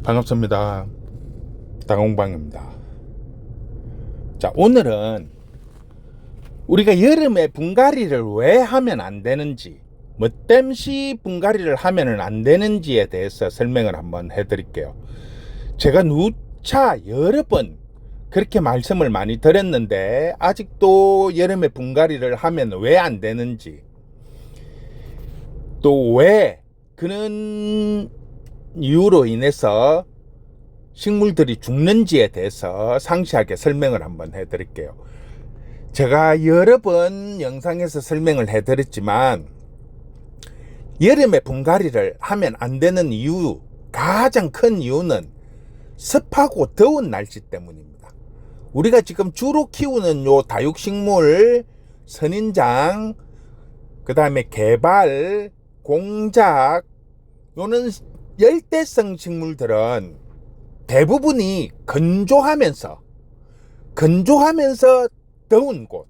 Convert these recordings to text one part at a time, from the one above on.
반갑습니다. 다공방입니다. 자, 오늘은 우리가 여름에 분갈이를 왜 하면 안 되는지, 뭐 땜시 분갈이를 하면 안 되는지에 대해서 설명을 한번 해드릴게요. 제가 누차 여러 번 그렇게 말씀을 많이 드렸는데 아직도 여름에 분갈이를 하면 왜 안 되는지, 또 왜 그런 이유로 인해서 식물들이 죽는지에 대해서 상세하게 설명을 한번 해드릴게요. 제가 여러 번 영상에서 설명을 해드렸지만 여름에 분갈이를 하면 안 되는 이유, 가장 큰 이유는 습하고 더운 날씨 때문입니다. 우리가 지금 주로 키우는 요 다육식물, 선인장, 그 다음에 개발, 공작, 요는 열대성 식물들은 대부분이 건조하면서 더운 곳,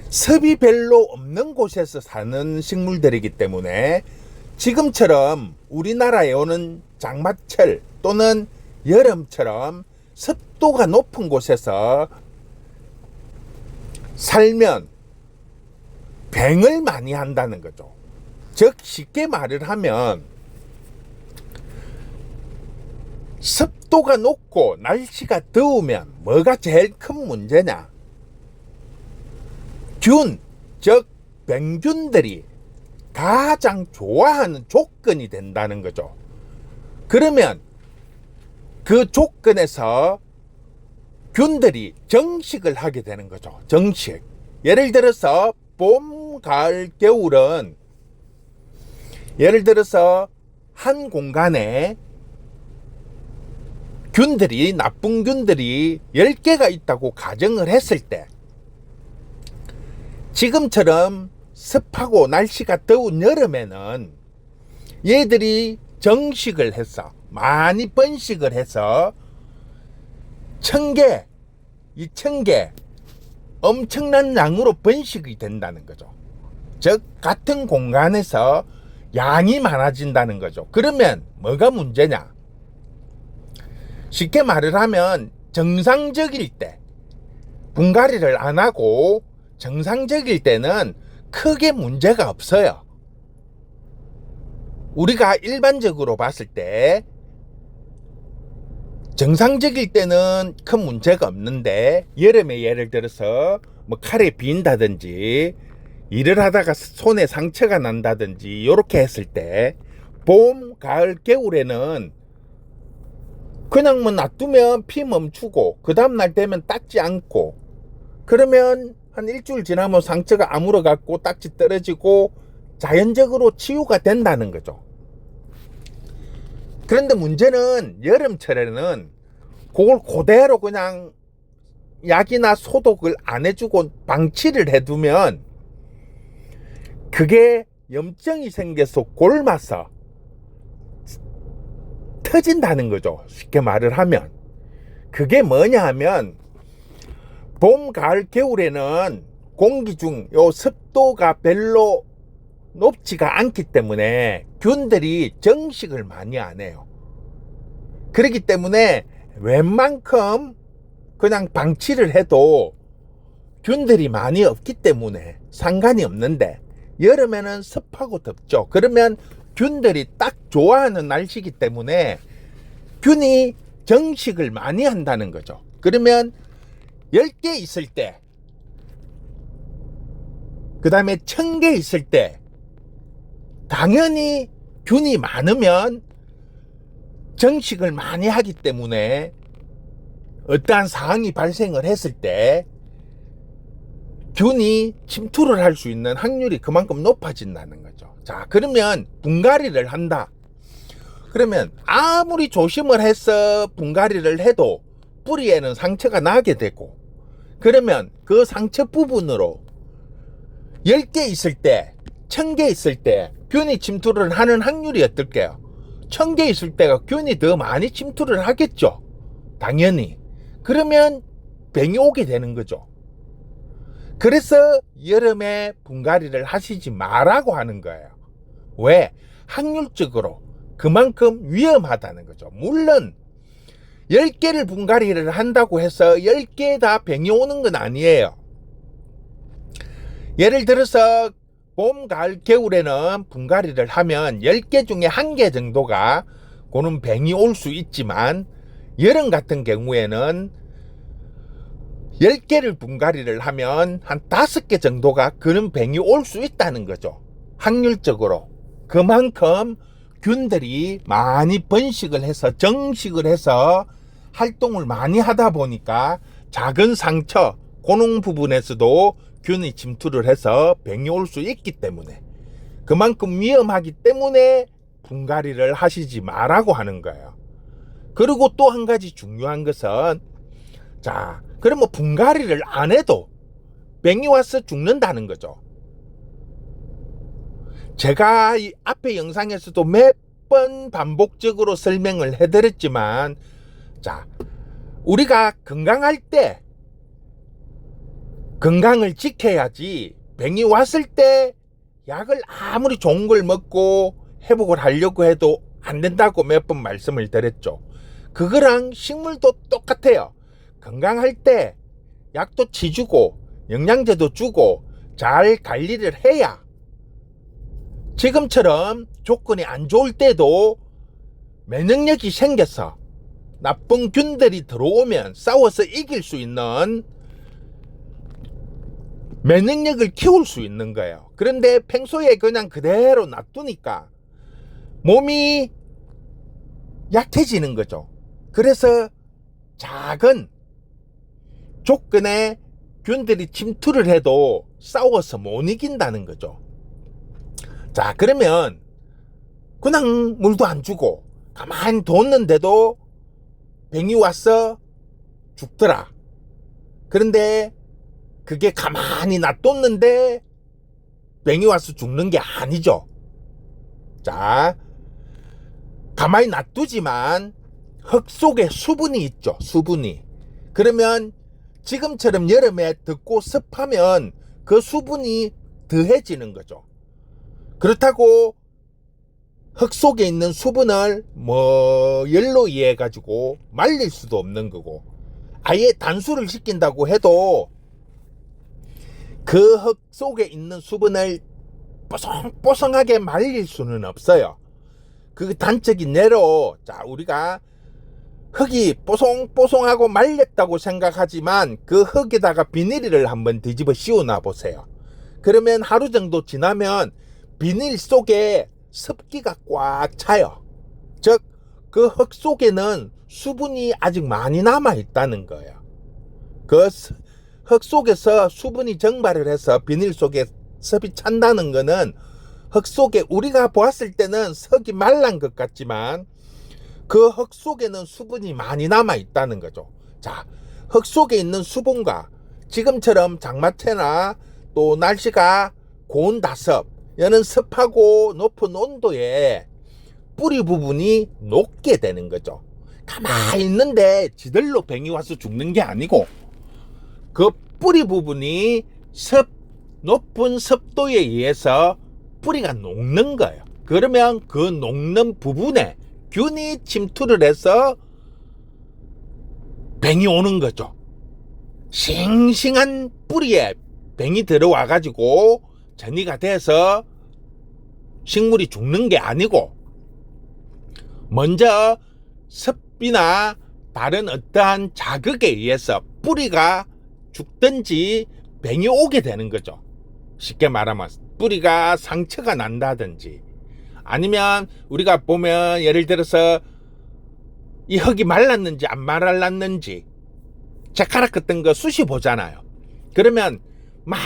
습이 별로 없는 곳에서 사는 식물들이기 때문에 지금처럼 우리나라에 오는 장마철 또는 여름처럼 습도가 높은 곳에서 살면 병을 많이 한다는 거죠. 즉 쉽게 말을 하면 습도가 높고 날씨가 더우면 뭐가 제일 큰 문제냐? 균, 즉 병균들이 가장 좋아하는 조건이 된다는 거죠. 그러면 그 조건에서 균들이 정식을 하게 되는 거죠. 정식. 예를 들어서 봄, 가을, 겨울은 예를 들어서 한 공간에 균들이, 나쁜 균들이 10개가 있다고 가정을 했을 때 지금처럼 습하고 날씨가 더운 여름에는 얘들이 정식을 해서 많이 번식을 해서 1000개, 2000개 엄청난 양으로 번식이 된다는 거죠. 즉 같은 공간에서 양이 많아진다는 거죠. 그러면 뭐가 문제냐? 쉽게 말을 하면 정상적일 때, 분갈이를 안 하고 정상적일 때는 크게 문제가 없어요. 우리가 일반적으로 봤을 때 정상적일 때는 큰 문제가 없는데 여름에 예를 들어서 뭐 칼에 빈다든지 일을 하다가 손에 상처가 난다든지 이렇게 했을 때 봄, 가을, 겨울에는 그냥 뭐 놔두면 피 멈추고 그 다음날 되면 닦지 않고 그러면 한 일주일 지나면 상처가 아물어 갖고 딱지 떨어지고 자연적으로 치유가 된다는 거죠. 그런데 문제는 여름철에는 그걸 그대로 그냥 약이나 소독을 안 해주고 방치를 해두면 그게 염증이 생겨서 골마서 터진다는 거죠. 쉽게 말을 하면. 그게 뭐냐 하면 봄, 가을, 겨울에는 공기 중 요 습도가 별로 높지가 않기 때문에 균들이 정식을 많이 안 해요. 그렇기 때문에 웬만큼 그냥 방치를 해도 균들이 많이 없기 때문에 상관이 없는데 여름에는 습하고 덥죠. 그러면 균들이 딱 좋아하는 날씨이기 때문에 균이 정식을 많이 한다는 거죠. 그러면 10개 있을 때, 그 다음에 1000개 있을 때 당연히 균이 많으면 정식을 많이 하기 때문에 어떠한 상황이 발생을 했을 때 균이 침투를 할 수 있는 확률이 그만큼 높아진다는 거죠. 자, 그러면 분갈이를 한다. 그러면 아무리 조심을 해서 분갈이를 해도 뿌리에는 상처가 나게 되고 그러면 그 상처 부분으로 10개 있을 때, 1000개 있을 때 균이 침투를 하는 확률이 어떨게요? 1000개 있을 때가 균이 더 많이 침투를 하겠죠. 당연히. 그러면 병이 오게 되는 거죠. 그래서 여름에 분갈이를 하시지 말라고 하는 거예요. 왜? 확률적으로 그만큼 위험하다는 거죠. 물론 10개를 분갈이를 한다고 해서 10개 다 병이 오는 건 아니에요. 예를 들어서 봄, 가을, 겨울에는 분갈이를 하면 10개 중에 1개 정도가 그는 병이 올 수 있지만, 여름 같은 경우에는 10개를 분갈이를 하면 한 5개 정도가 그런 병이 올 수 있다는 거죠. 확률적으로. 그만큼 균들이 많이 번식을 해서 정식을 해서 활동을 많이 하다 보니까 작은 상처, 고농 부분에서도 균이 침투를 해서 병이 올 수 있기 때문에, 그만큼 위험하기 때문에 분갈이를 하시지 말라고 하는 거예요. 그리고 또 한 가지 중요한 것은, 자, 그럼 뭐 분갈이를 안 해도 병이 와서 죽는다는 거죠. 제가 이 앞에 영상에서도 몇 번 반복적으로 설명을 해드렸지만, 자, 우리가 건강할 때 건강을 지켜야지, 병이 왔을 때 약을 아무리 좋은 걸 먹고 회복을 하려고 해도 안 된다고 몇 번 말씀을 드렸죠. 그거랑 식물도 똑같아요. 건강할 때 약도 치주고 영양제도 주고 잘 관리를 해야 지금처럼 조건이 안 좋을 때도 면역력이 생겨서 나쁜 균들이 들어오면 싸워서 이길 수 있는 면역력을 키울 수 있는 거예요. 그런데 평소에 그냥 그대로 놔두니까 몸이 약해지는 거죠. 그래서 작은 조건에 균들이 침투를 해도 싸워서 못 이긴다는 거죠. 자, 그러면 그냥 물도 안 주고 가만히 뒀는데도 병이 와서 죽더라. 그런데 그게 가만히 놔뒀는데 병이 와서 죽는 게 아니죠. 자, 가만히 놔두지만 흙 속에 수분이 있죠. 수분이. 그러면 지금처럼 여름에 덥고 습하면 그 수분이 더해지는 거죠. 그렇다고 흙 속에 있는 수분을 열로 이해 가지고 말릴 수도 없는 거고, 아예 단수를 시킨다고 해도 그 흙 속에 있는 수분을 뽀송뽀송하게 말릴 수는 없어요. 그 단적인 예로, 자, 우리가 흙이 뽀송뽀송하고 말렸다고 생각하지만 그 흙에다가 비닐을 한번 뒤집어 씌워놔 보세요. 그러면 하루 정도 지나면 비닐 속에 습기가 꽉 차요. 즉, 그 흙 속에는 수분이 아직 많이 남아 있다는 거예요. 그 흙 속에서 수분이 증발을 해서 비닐 속에 습이 찬다는 거는, 흙 속에 우리가 보았을 때는 흙이 말란 것 같지만 그 흙 속에는 수분이 많이 남아 있다는 거죠. 자, 흙 속에 있는 수분과 지금처럼 장마철이나 또 날씨가 고온 다습, 여는 습하고 높은 온도에 뿌리 부분이 녹게 되는 거죠. 가만히 있는데 지들로 병이 와서 죽는 게 아니고, 그 뿌리 부분이 높은 습도에 의해서 뿌리가 녹는 거예요. 그러면 그 녹는 부분에 균이 침투를 해서 병이 오는 거죠. 싱싱한 뿌리에 병이 들어와 가지고 전이가 돼서 식물이 죽는 게 아니고, 먼저 습이나 다른 어떠한 자극에 의해서 뿌리가 죽든지 병이 오게 되는 거죠. 쉽게 말하면 뿌리가 상처가 난다든지, 아니면 우리가 보면 예를 들어서 이 흙이 말랐는지 안 말랐는지 젓가락 같은 거 쑤시 보잖아요. 그러면 막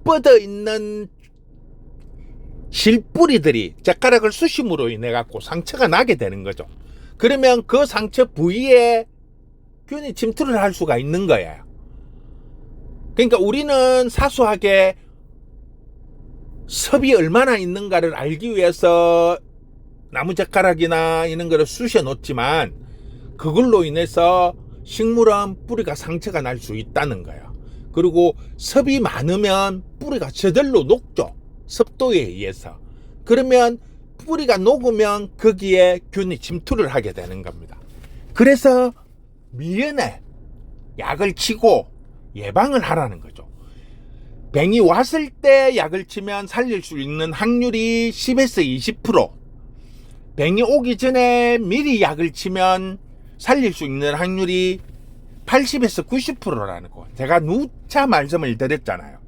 뻗어 있는 실뿌리들이 젓가락을 쑤심으로 인해 갖고 상처가 나게 되는 거죠. 그러면 그 상처 부위에 균이 침투를 할 수가 있는 거예요. 그러니까 우리는 사소하게 섭이 얼마나 있는가를 알기 위해서 나무젓가락이나 이런 거를 쑤셔 놓지만, 그걸로 인해서 식물은 뿌리가 상처가 날 수 있다는 거예요. 그리고 섭이 많으면 뿌리가 저절로 녹죠. 습도에 의해서. 그러면 뿌리가 녹으면 거기에 균이 침투를 하게 되는 겁니다. 그래서 미연에 약을 치고 예방을 하라는 거죠. 병이 왔을 때 약을 치면 살릴 수 있는 확률이 10에서 20%, 병이 오기 전에 미리 약을 치면 살릴 수 있는 확률이 80에서 90%라는 거. 제가 누차 말씀을 드렸잖아요.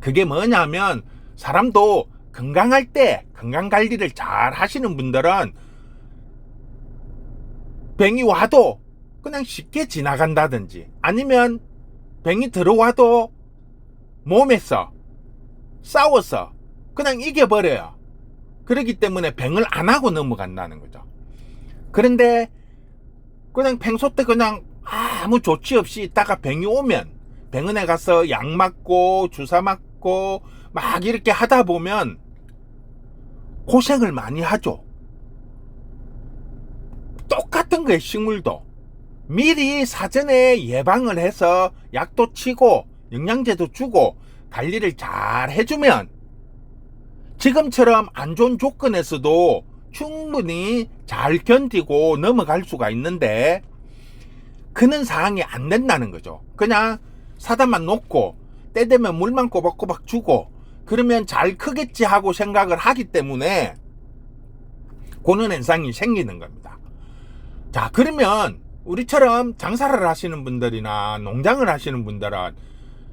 그게 뭐냐면 사람도 건강할 때 건강관리를 잘 하시는 분들은 병이 와도 그냥 쉽게 지나간다든지, 아니면 병이 들어와도 몸에서 싸워서 그냥 이겨버려요. 그렇기 때문에 병을 안 하고 넘어간다는 거죠. 그런데 그냥 평소 때 그냥 아무 조치 없이 있다가 병이 오면 병원에 가서 약 맞고 주사 맞고 막 이렇게 하다 보면 고생을 많이 하죠. 똑같은 거예요. 식물도 미리 사전에 예방을 해서 약도 치고 영양제도 주고 관리를 잘 해주면 지금처럼 안 좋은 조건에서도 충분히 잘 견디고 넘어갈 수가 있는데, 그런 상황이 안 된다는 거죠. 그냥 사다만 놓고 때 되면 물만 꼬박꼬박 주고 그러면 잘 크겠지 하고 생각을 하기 때문에 그런 현상이 생기는 겁니다. 자, 그러면 우리처럼 장사를 하시는 분들이나 농장을 하시는 분들은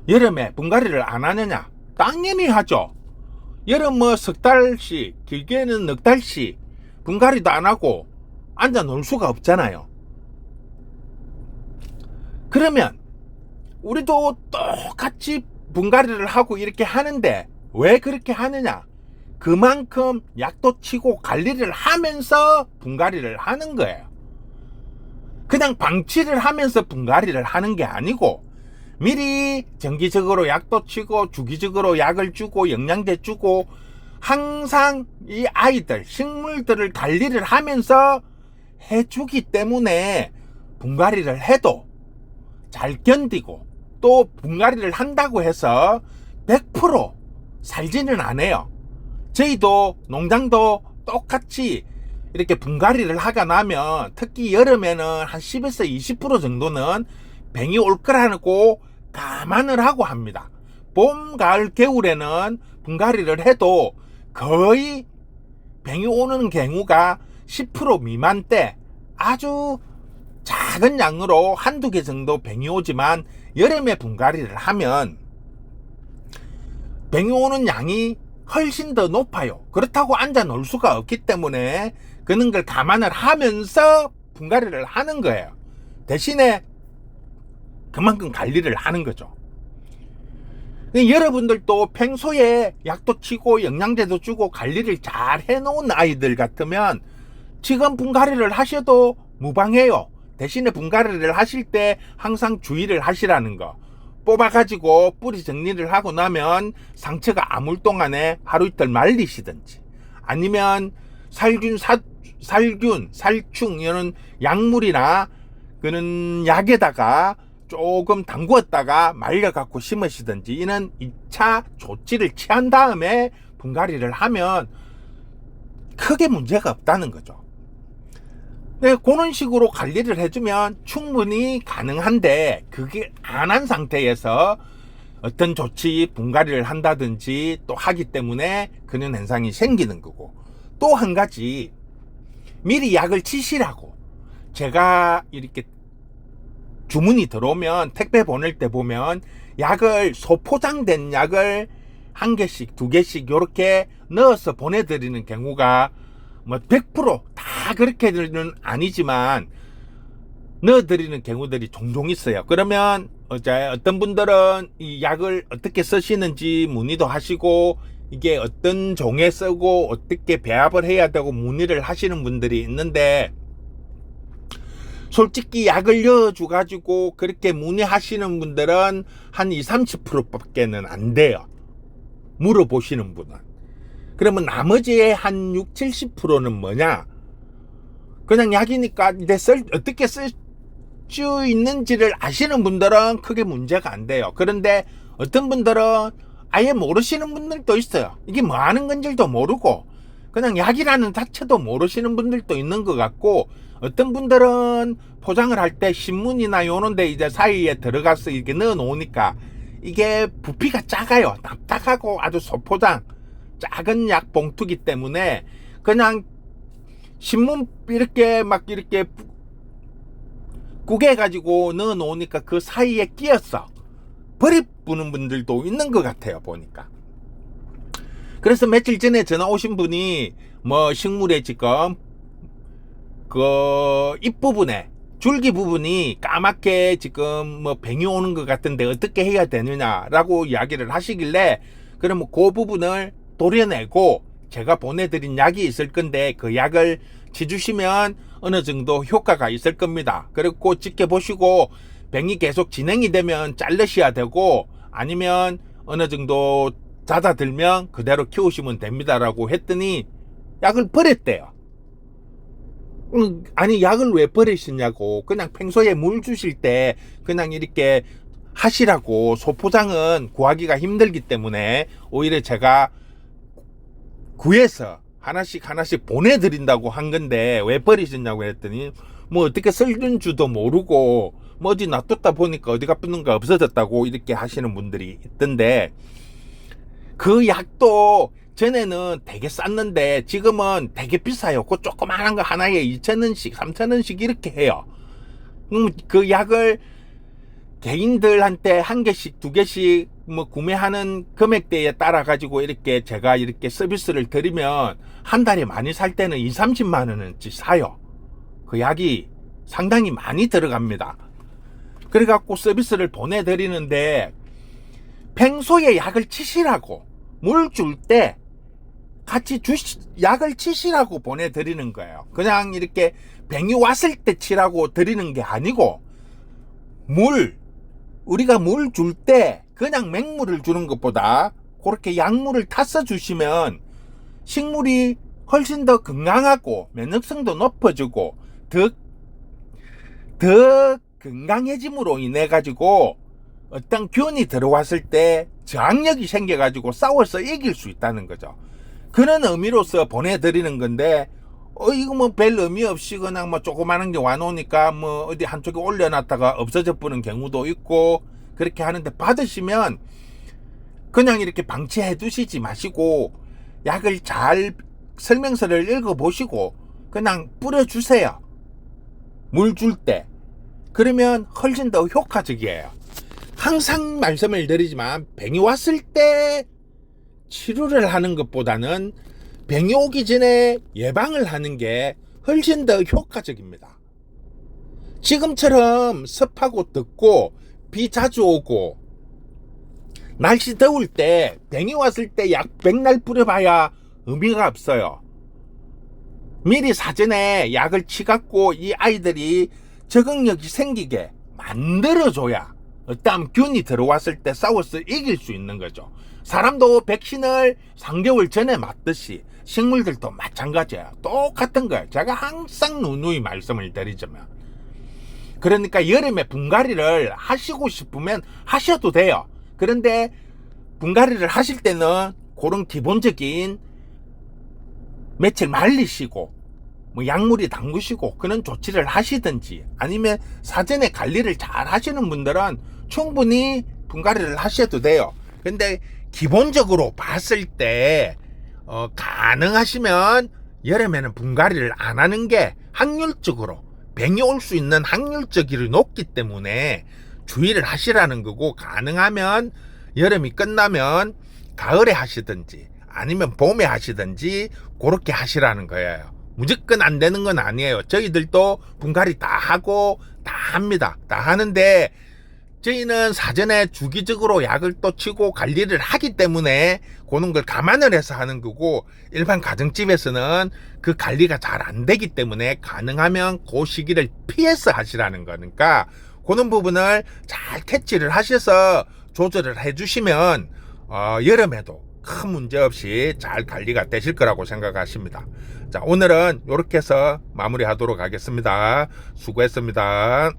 여름에 분갈이를 안 하느냐? 당연히 하죠. 여름 뭐 석 달씩, 길게는 넉 달씩 분갈이도 안 하고 앉아 놀 수가 없잖아요. 그러면 우리도 똑같이 분갈이를 하고 이렇게 하는데 왜 그렇게 하느냐? 그만큼 약도 치고 관리를 하면서 분갈이를 하는 거예요. 그냥 방치를 하면서 분갈이를 하는 게 아니고 미리 정기적으로 약도 치고 주기적으로 약을 주고 영양제 주고 항상 이 아이들, 식물들을 관리를 하면서 해주기 때문에 분갈이를 해도 잘 견디고, 또 분갈이를 한다고 해서 100% 살지는 않아요. 저희도 농장도 똑같이 이렇게 분갈이를 하가 나면 특히 여름에는 한 10에서 20% 정도는 병이 올 거라고 감안을 하고 합니다. 봄, 가을, 겨울에는 분갈이를 해도 거의 병이 오는 경우가 10% 미만대 아주 작은 양으로 한두 개 정도 병이 오지만, 여름에 분갈이를 하면 병이 오는 양이 훨씬 더 높아요. 그렇다고 앉아 놀 수가 없기 때문에 그런 걸 감안을 하면서 분갈이를 하는 거예요. 대신에 그만큼 관리를 하는 거죠. 여러분들도 평소에 약도 치고 영양제도 주고 관리를 잘 해놓은 아이들 같으면 지금 분갈이를 하셔도 무방해요. 대신에 분갈이를 하실 때 항상 주의를 하시라는 거. 뽑아가지고 뿌리 정리를 하고 나면 상처가 아물 동안에 하루 이틀 말리시든지, 아니면 살균, 살충 이런 약물이나 그런 약에다가 조금 담구었다가 말려갖고 심으시든지 이런 2차 조치를 취한 다음에 분갈이를 하면 크게 문제가 없다는 거죠. 네, 그런 식으로 관리를 해주면 충분히 가능한데, 그게 안 한 상태에서 어떤 조치 분갈이를 한다든지 또 하기 때문에 그런 현상이 생기는 거고, 또 한 가지 미리 약을 치시라고 제가 이렇게 주문이 들어오면 택배 보낼 때 보면 약을 소포장된 약을 한 개씩 두 개씩 이렇게 넣어서 보내드리는 경우가 뭐 100%다 그렇게는 아니지만 넣어드리는 경우들이 종종 있어요. 그러면 어떤 분들은 이 약을 어떻게 쓰시는지 문의도 하시고, 이게 어떤 종에 쓰고 어떻게 배합을 해야 되고 문의를 하시는 분들이 있는데, 솔직히 약을 넣어줘 가지고 그렇게 문의하시는 분들은 한 20-30% 밖에는 안 돼요. 물어보시는 분은. 그러면 나머지의 한 60-70%는 뭐냐? 그냥 약이니까 이제 어떻게 쓸 수 있는지를 아시는 분들은 크게 문제가 안 돼요. 그런데 어떤 분들은 아예 모르시는 분들도 있어요. 이게 뭐 하는 건지도 모르고 그냥 약이라는 자체도 모르시는 분들도 있는 것 같고, 어떤 분들은 포장을 할 때 신문이나 요런데 이제 사이에 들어가서 이렇게 넣어 놓으니까 이게 부피가 작아요. 납작하고 아주 소포장 작은 약 봉투기 때문에 그냥 신문 이렇게 막 이렇게 구겨 가지고 넣어 놓으니까 그 사이에 끼었어 버리부는 분들도 있는 것 같아요, 보니까. 그래서 며칠 전에 전화 오신 분이 뭐 식물에 지금 그 잎 부분에 줄기 부분이 까맣게 지금 뭐 뱅이 오는 것 같은데 어떻게 해야 되느냐라고 이야기를 하시길래, 그러면 그 부분을 도려내고 제가 보내드린 약이 있을 건데 그 약을 치주시면 어느 정도 효과가 있을 겁니다. 그리고 지켜보시고 뱅이 계속 진행이 되면 자르셔야 되고, 아니면 어느 정도 잦아들면 그대로 키우시면 됩니다라고 했더니 약을 버렸대요. 아니 약을 왜 버리시냐고. 그냥 평소에 물 주실 때 그냥 이렇게 하시라고. 소포장은 구하기가 힘들기 때문에 오히려 제가 구해서 하나씩 보내드린다고 한 건데 왜 버리셨냐고 했더니, 뭐 어떻게 쓸는 줄도 모르고 뭐 어디 놔뒀다 보니까 어디가 붙는가 없어졌다고 이렇게 하시는 분들이 있던데, 그 약도 전에는 되게 쌌는데 지금은 되게 비싸요. 그 조그마한 거 하나에 2,000원씩 3,000원씩 이렇게 해요. 그 약을 개인들한테 한 개씩 두 개씩 뭐 구매하는 금액대에 따라 가지고 이렇게 제가 이렇게 서비스를 드리면 한 달에 많이 살 때는 20-30만 원어치 사요. 그 약이 상당히 많이 들어갑니다. 그래 갖고 서비스를 보내드리는데, 평소에 약을 치시라고, 물 줄 때 같이 약을 치시라고 보내드리는 거예요. 그냥 이렇게 뱅이 왔을 때 치라고 드리는 게 아니고, 우리가 물 줄 때 그냥 맹물을 주는 것보다 그렇게 약물을 타서 주시면 식물이 훨씬 더 건강하고 면역성도 높아지고 더 건강해짐으로 인해 가지고 어떤 균이 들어왔을 때 저항력이 생겨 가지고 싸워서 이길 수 있다는 거죠. 그런 의미로서 보내드리는 건데, 이거 뭐 별 의미 없이 그냥 뭐 조그마한 게 와놓으니까 뭐 어디 한쪽에 올려놨다가 없어져 버리는 경우도 있고, 그렇게 하는데 받으시면 그냥 이렇게 방치해 두시지 마시고 약을 잘 설명서를 읽어보시고 그냥 뿌려주세요. 물 줄 때. 그러면 훨씬 더 효과적이에요. 항상 말씀을 드리지만 뱅이 왔을 때 치료를 하는 것보다는 뱅이 오기 전에 예방을 하는 게 훨씬 더 효과적입니다. 지금처럼 습하고 덥고 비 자주 오고 날씨 더울 때 뱅이 왔을 때 약 백날 뿌려봐야 의미가 없어요. 미리 사전에 약을 치갖고 이 아이들이 적응력이 생기게 만들어줘야 어떤 균이 들어왔을 때 싸워서 이길 수 있는 거죠. 사람도 백신을 3개월 전에 맞듯이 식물들도 마찬가지예요. 똑같은 거예요. 제가 항상 누누이 말씀을 드리자면, 그러니까 여름에 분갈이를 하시고 싶으면 하셔도 돼요. 그런데 분갈이를 하실 때는 그런 기본적인 며칠 말리시고 뭐 약물이 담그시고 그런 조치를 하시든지, 아니면 사전에 관리를 잘 하시는 분들은 충분히 분갈이를 하셔도 돼요. 근데 기본적으로 봤을 때 가능하시면 여름에는 분갈이를 안 하는 게 확률적으로 뱅이 올 수 있는 확률적이 높기 때문에 주의를 하시라는 거고, 가능하면 여름이 끝나면 가을에 하시든지 아니면 봄에 하시든지 그렇게 하시라는 거예요. 무조건 안 되는 건 아니에요. 저희들도 분갈이 다 하고 다 합니다. 다 하는데 저희는 사전에 주기적으로 약을 또 치고 관리를 하기 때문에 그런 걸 감안을 해서 하는 거고, 일반 가정집에서는 그 관리가 잘 안 되기 때문에 가능하면 그 시기를 피해서 하시라는 거니까, 그런 부분을 잘 캐치를 하셔서 조절을 해주시면 여름에도 큰 문제 없이 잘 관리가 되실 거라고 생각하십니다. 자, 오늘은 이렇게 해서 마무리하도록 하겠습니다. 수고했습니다.